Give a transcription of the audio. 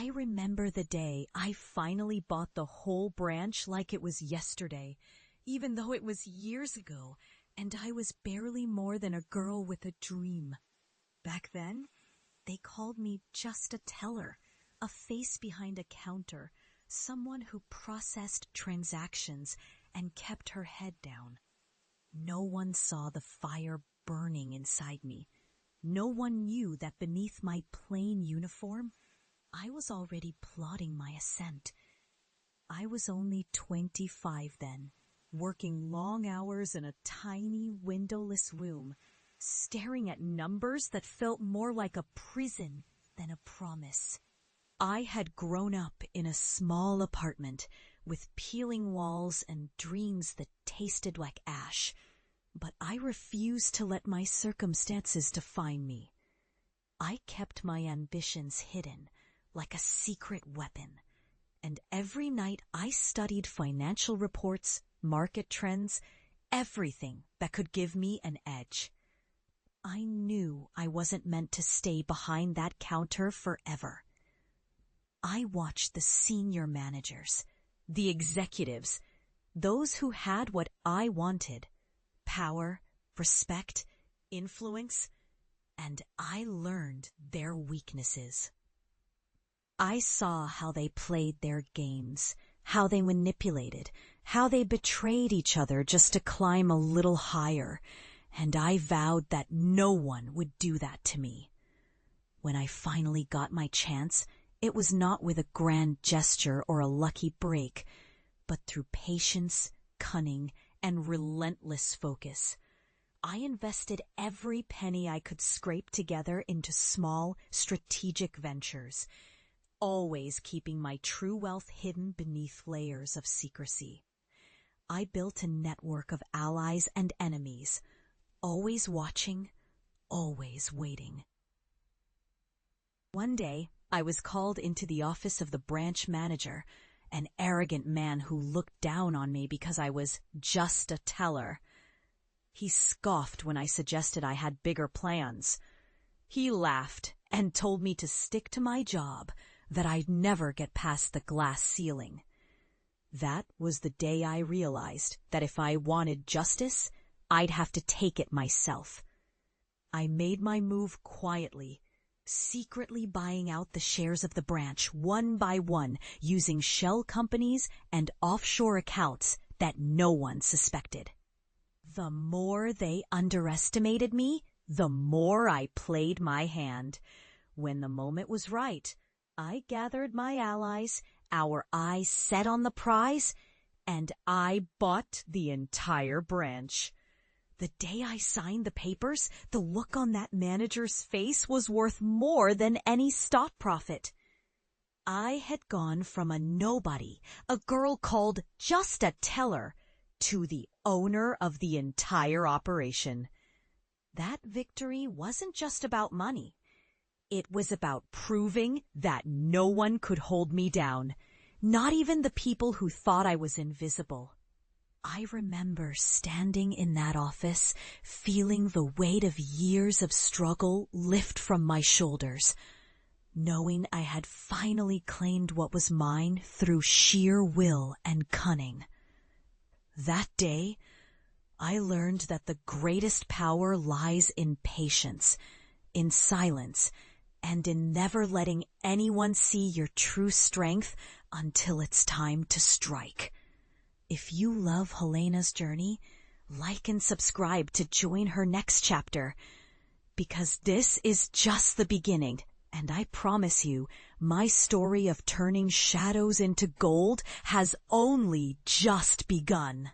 I remember the day I finally bought the whole branch like it was yesterday, even though it was years ago, and I was barely more than a girl with a dream. Back then, they called me just a teller, a face behind a counter, someone who processed transactions and kept her head down. No one saw the fire burning inside me. No one knew that beneath my plain uniform, I was already plotting my ascent. I was only 25 then, working long hours in a tiny windowless room, staring at numbers that felt more like a prison than a promise. I had grown up in a small apartment with peeling walls and dreams that tasted like ash, but I refused to let my circumstances define me. I kept my ambitions hidden like a secret weapon, and every night I studied financial reports, market trends, everything that could give me an edge. I knew I wasn't meant to stay behind that counter forever. I watched the senior managers, the executives, those who had what I wanted: power, respect, influence, and I learned their weaknesses. I saw how they played their games, how they manipulated, how they betrayed each other just to climb a little higher, and I vowed that no one would do that to me. When I finally got my chance, it was not with a grand gesture or a lucky break, but through patience, cunning, and relentless focus. I invested every penny I could scrape together into small, strategic ventures, always keeping my true wealth hidden beneath layers of secrecy. I built a network of allies and enemies, always watching, always waiting. One day, I was called into the office of the branch manager, an arrogant man who looked down on me because I was just a teller. He scoffed when I suggested I had bigger plans. He laughed and told me to stick to my job, that I'd never get past the glass ceiling. That was the day I realized that if I wanted justice, I'd have to take it myself. I made my move quietly, secretly buying out the shares of the branch one by one, using shell companies and offshore accounts that no one suspected. The more they underestimated me, the more I played my hand. When the moment was right, I gathered my allies, our eyes set on the prize, and I bought the entire branch. The day I signed the papers, the look on that manager's face was worth more than any stock profit. I had gone from a nobody, a girl called just a teller, to the owner of the entire operation. That victory wasn't just about money. It was about proving that no one could hold me down, not even the people who thought I was invisible. I remember standing in that office, feeling the weight of years of struggle lift from my shoulders, knowing I had finally claimed what was mine through sheer will and cunning. That day, I learned that the greatest power lies in patience, in silence, and in never letting anyone see your true strength until it's time to strike. If you love Helena's journey, like and subscribe to join her next chapter, because this is just the beginning, and I promise you, my story of turning shadows into gold has only just begun.